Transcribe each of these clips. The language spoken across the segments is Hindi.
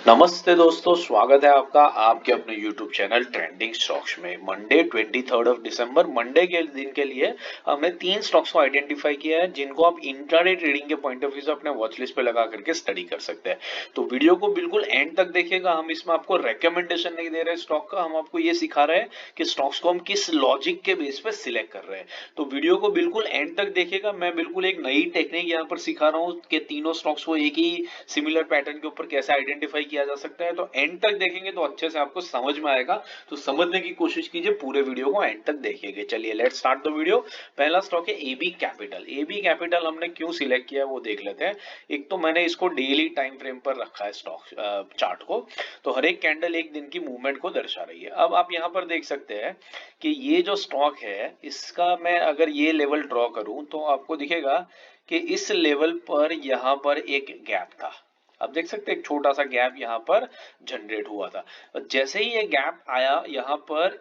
नमस्ते दोस्तों, स्वागत है आपका आपके अपने YouTube चैनल ट्रेंडिंग स्टॉक्स में। मंडे 23 मंडे के दिन के लिए हमने 3 स्टॉक्स को आइडेंटिफाई किया है जिनको आप इंट्राडे ट्रेडिंग के पॉइंट ऑफ व्यू से अपने वॉच लिस्ट पे लगा करके स्टडी कर सकते हैं। तो वीडियो को बिल्कुल एंड तक देखिएगा। हम इसमें आपको रेकमेंडेशन नहीं दे रहे स्टॉक का, हम आपको ये सिखा रहे हैं कि स्टॉक्स को हम किस लॉजिक के बेस पे सिलेक्ट कर रहे हैं। तो वीडियो को बिल्कुल एंड तक देखिएगा। मैं बिल्कुल एक नई टेक्निक यहाँ पर सिखा रहा हूँ कि तीनों स्टॉक्स को एक ही सिमिलर पैटर्न के ऊपर कैसे आइडेंटिफाई किया जा सकता है। तो एंड तक देखेंगे तो अच्छे से आपको समझ में आएगा। तो समझने की कोशिश कीजिए, पूरे वीडियो को एंड तक देखिएगा। चलिए लेट्स स्टार्ट द वीडियो। पहला स्टॉक है एबी कैपिटल। एबी कैपिटल हमने क्यों सिलेक्ट किया है वो देख लेते हैं। एक तो मैंने इसको डेली टाइम फ्रेम पर रखा है स्टॉक चार्ट को। तो हर एक कैंडल एक दिन की मूवमेंट को दर्शा रही है। अब आप यहाँ पर देख सकते हैं कि ये जो स्टॉक है इसका मैं अगर ये लेवल ड्रॉ करूं तो आपको दिखेगा कि इस लेवल पर यहाँ पर एक गैप था। आप देख सकते हैं एक छोटा सा गैप यहाँ पर जनरेट हुआ था। जैसे ही ये गैप आया यहाँ पर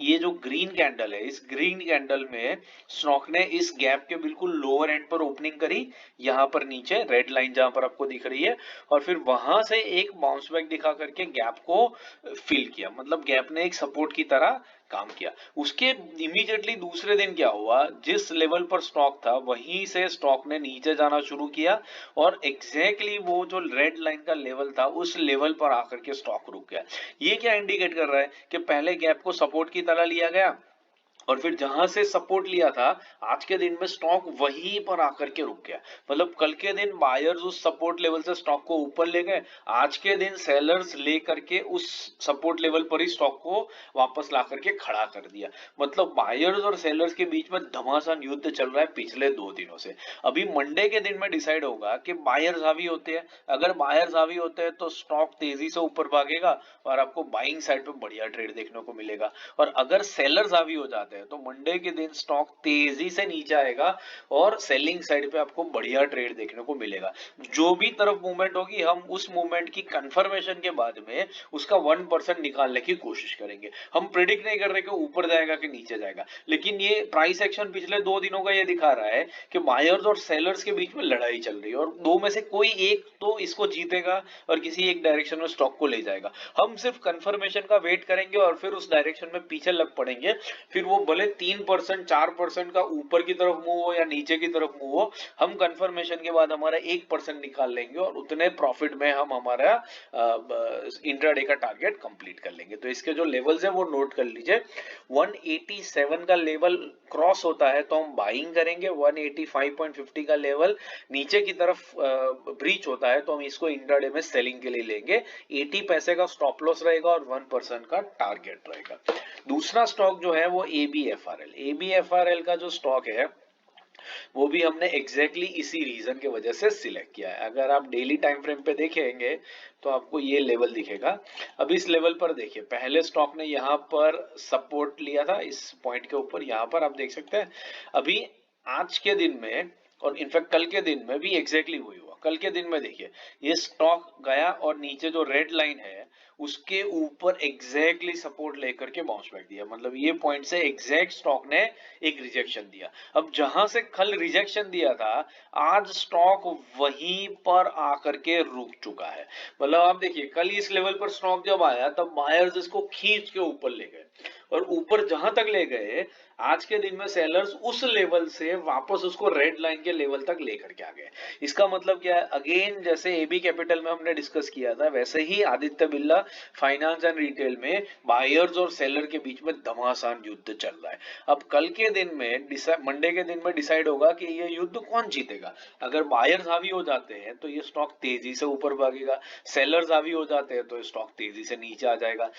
ये जो ग्रीन कैंडल है, इस ग्रीन कैंडल में स्टॉक ने इस गैप के बिल्कुल लोअर एंड पर ओपनिंग करी। यहाँ पर नीचे रेड लाइन जहां पर आपको दिख रही है, और फिर वहां से एक बाउंस बैक दिखा करके गैप को फिल किया। मतलब गैप ने एक सपोर्ट की तरह काम किया। उसके इमीडिएटली दूसरे दिन क्या हुआ, जिस लेवल पर स्टॉक था वहीं से स्टॉक ने नीचे जाना शुरू किया, और एग्जैक्टली वो जो रेड लाइन का लेवल था उस लेवल पर आकर के स्टॉक रुक गया। ये क्या इंडिकेट कर रहा है कि पहले गैप को सपोर्ट की तरह लिया गया, और फिर जहां से सपोर्ट लिया था आज के दिन में स्टॉक वहीं पर आकर के रुक गया। मतलब कल के दिन बायर्स उस सपोर्ट लेवल से स्टॉक को ऊपर ले गए, आज के दिन सेलर्स ले करके उस सपोर्ट लेवल पर ही स्टॉक को वापस ला करके खड़ा कर दिया। मतलब बायर्स और सेलर्स के बीच में घमासान युद्ध चल रहा है पिछले 2 दिनों से। अभी मंडे के दिन में डिसाइड होगा कि बायर्स हावी होते हैं। अगर बायर्स हावी होते हैं तो स्टॉक तेजी से ऊपर भागेगा और आपको बाइंग साइड पे बढ़िया ट्रेड देखने को मिलेगा। और अगर सेलर्स हावी हो जाते हैं तो मंडे के दिन स्टॉक तेजी से नीचे आएगा और सेलिंग साइड पे आपको बढ़िया ट्रेड देखने को मिलेगा। जो भी तरफ मूवमेंट होगी हम उस मूवमेंट की कंफर्मेशन के बाद में उसका 1% निकालने की कोशिश करेंगे। हम प्रिडिक्ट नहीं कर रहे कि ऊपर जाएगा कि नीचे जाएगा, लेकिन ये प्राइस एक्शन पिछले 2 दिनों का ये दिखा रहा है कि बायर्स और सेलर्स के बीच में लड़ाई चल रही है, और दो में से कोई एक तो इसको जीतेगा और किसी एक डायरेक्शन में स्टॉक को ले जाएगा। हम सिर्फ कंफर्मेशन का वेट करेंगे और फिर उस डायरेक्शन में पीछे लग पड़ेंगे। फिर वो भले 3% 4% का ऊपर की तरफ मूव हो या नीचे की तरफ मूव हो, हम कंफर्मेशन के बाद हमारा 1% निकाल लेंगे और उतने प्रॉफिट में हम हमारा इंट्राडे का टारगेट कंप्लीट कर लेंगे। तो इसके जो लेवल्स है वो नोट कर लीजिए। 187 का लेवल क्रॉस होता है तो हम बाइंग करेंगे। 185.50 का लेवल नीचे की तरफ ब्रीच होता है तो हम इसको इंट्राडे में सेलिंग के लिए लेंगे। 80 पैसे का स्टॉप लॉस रहेगा और 1% का टारगेट रहेगा। दूसरा स्टॉक जो है वो एबीएफआरएल। एबीएफआरएल का जो स्टॉक है वो भी हमने एग्जैक्टली इसी रीजन की वजह से सिलेक्ट किया है। अगर आप डेली टाइम फ्रेम पे देखेंगे तो आपको ये लेवल दिखेगा। अब इस लेवल पर देखिए, पहले स्टॉक ने यहाँ पर सपोर्ट लिया था इस पॉइंट के ऊपर, यहाँ पर आप देख सकते हैं। अभी आज के दिन में और इनफैक्ट कल के दिन में भी एग्जैक्टली वही हुआ। कल के दिन में देखिए ये स्टॉक गया और नीचे जो रेड लाइन है उसके ऊपर एग्जैक्टली सपोर्ट लेकर के बाउंस बैक दिया। मतलब ये पॉइंट से एग्जैक्ट स्टॉक ने एक रिजेक्शन दिया। अब जहां से कल रिजेक्शन दिया था आज स्टॉक वहीं पर आकर के रुक चुका है। मतलब आप देखिए कल इस लेवल पर स्टॉक जब आया तब बायर्स इसको खींच के ऊपर ले गए, और ऊपर जहां तक ले गए आज के दिन में सेलर्स उस लेवल से वापस उसको रेड लाइन के लेवल तक लेकर के आ गए। इसका मतलब क्या है, अगेन जैसे एबी कैपिटल में हमने डिस्कस किया था वैसे ही Aditya Birla finance and retail में बायर्स और सेलर के बीच में घमासान युद्ध चल रहा है। अब कल के दिन में मंडे के दिन में डिसाइड होगा कि ये युद्ध कौन जीतेगा। अगर बायर्स हावी हो जाते हैं तो ये स्टॉक तेजी से ऊपर भागेगा, सेलर्स हावी हो जाते हैं तो स्टॉक तेजी से नीचे आ जाएगा।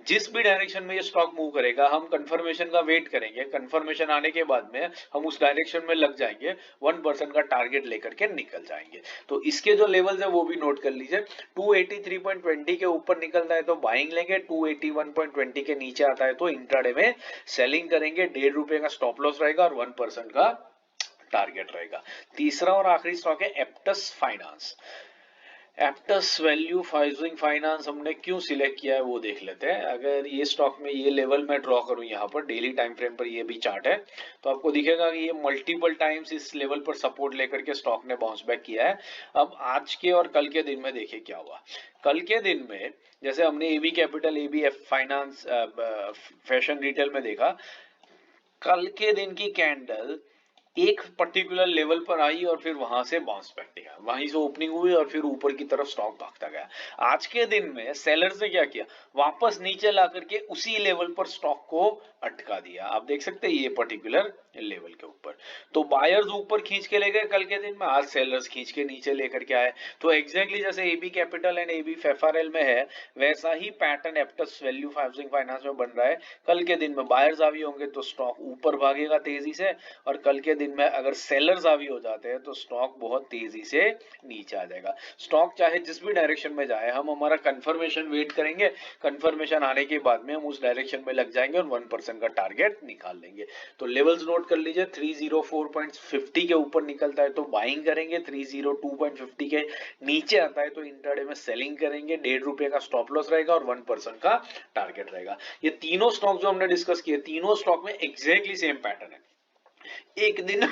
जिस भी डायरेक्शन में ये स्टॉक मूव करेगा हम कंफर्मेशन का वेट करेंगे। कंफर्मेशन आने के बाद में हम उस डायरेक्शन में लग जाएंगे, 1% का टारगेट लेकर के निकल जाएंगे। तो इसके जो लेवल्स है वो भी नोट कर लीजिए। 283.20 के ऊपर निकलता है तो बाइंग लेंगे, 281.20 के नीचे आता है तो इंट्राडे में सेलिंग करेंगे। ₹1.5 का स्टॉप लॉस रहेगा और 1% का टारगेट रहेगा। तीसरा और आखिरी स्टॉक है Aptus finance. Aptus value housing finance हमने क्यों सिलेक्ट किया है वो देख लेते हैं। अगर ये स्टॉक में ये लेवल मैं ड्रॉ करूं, यहाँ पर डेली टाइम फ्रेम पर ये भी चार्ट है, तो आपको दिखेगा कि ये मल्टीपल टाइम्स इस लेवल पर सपोर्ट लेकर के स्टॉक ने बाउंस बैक किया है। अब आज के और कल के दिन में देखिए क्या हुआ। कल के दिन में जैसे हमने AB capital, AB finance, fashion retail में देखा, कल के दिन की कैंडल एक पर्टिकुलर लेवल पर आई और फिर वहां से बाउंस बैक दिया, वहीं से ओपनिंग हुई और फिर ऊपर की तरफ स्टॉक भागता गया। आज के दिन में सेलर्स ने क्या किया, वापस नीचे ला करके उसी लेवल पर स्टॉक को अटका दिया। आप देख सकते हैं ये पर्टिकुलर लेवल के ऊपर। तो बायर्स ऊपर खींच के ले गए कल के दिन में, आज सेलर्स खींच के नीचे लेकर के आए। तो एग्जैक्टली जैसे AB capital and AB FRL में है, वैसा ही pattern Aptus value housing finance में बन रहा है। कल के दिन में बायर्स हावी होंगे तो स्टॉक ऊपर भागेगा तेजी से, और कल के दिन में अगर सेलर्स हावी हो जाते हैं तो स्टॉक बहुत तेजी से नीचे आ जाएगा। स्टॉक चाहे जिस भी डायरेक्शन में जाए, हम हमारा कंफर्मेशन वेट करेंगे, कंफर्मेशन आने के बाद में हम उस डायरेक्शन में लग जाएंगे और 1% का टारगेट निकाल लेंगे। तो लेवल्स नोट कर लीजिए, 304.50 के ऊपर निकलता है तो बाइंग करेंगे, 302.50 के नीचे आता है तो इंट्राडे में सेलिंग करेंगे। ₹1.5 का स्टॉप लॉस रहेगा और 1% का टारगेट रहेगा। ये तीनों स्टॉक जो हमने डिस्कस किए, तीनों स्टॉक में एग्जैक्टली सेम पैटर्न है। एक दिन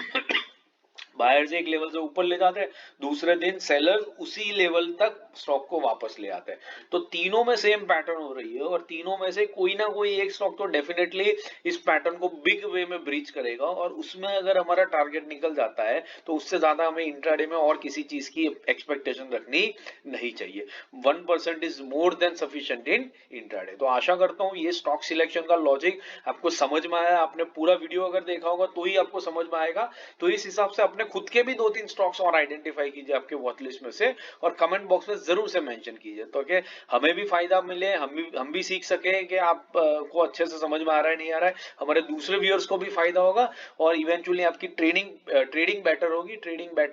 बायर्स एक लेवल से ऊपर ले जाते हैं, दूसरे दिन सेलर्स उसी लेवल तक स्टॉक को वापस ले आते हैं। तो तीनों में सेम पैटर्न हो रही है, और तीनों में से कोई ना कोई एक स्टॉक तो डेफिनेटली इस पैटर्न को बिग वे में ब्रीच करेगा, और उसमें अगर हमारा टारगेट निकल जाता है तो उससे ज्यादा हमें इंट्राडे में और किसी चीज की एक्सपेक्टेशन रखनी नहीं चाहिए। 1% is more than sufficient in intraday. तो आशा करता हूँ ये स्टॉक सिलेक्शन का लॉजिक आपको समझ में आया। आपने पूरा वीडियो अगर देखा होगा तो ही आपको समझ में आएगा। तो इस हिसाब से अपने खुद के भी 2-3 स्टॉक्स और आइडेंटिफाई कीजिए आपके वॉच लिस्ट में से, और कमेंट बॉक्स में जरूर से मेंशन कीजिए, तो कि हमें भी फायदा मिले, हम भी सीख सके कि आप को अच्छे से समझ में आ रहा है नहीं आ रहा है, हमारे दूसरे व्यूअर्स को भी फायदा होगा, और इवेंचुअली आपकी ट्रेडिंग बेटर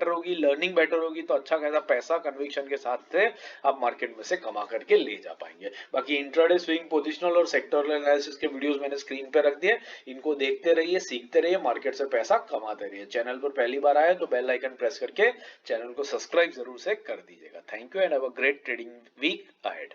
होगी, लर्निंग बेटर होगी, तो अच्छा खासा पैसा कन्विक्शन के साथ से आप मार्केट में से कमा करके ले जा पाएंगे। बाकी इंट्राडे, स्विंग, पोजिशनल और सेक्टोरल एनालिसिस के वीडियोस मैंने स्क्रीन पे रख दिए, इनको देखते रहिए, सीखते रहिए, मार्केट से पैसा कमाते रहिए। चैनल पर पहली बार आए तो बेल आइकन प्रेस करके चैनल को सब्सक्राइब जरूर से कर दीजिएगा। Thank you and have a great trading week ahead.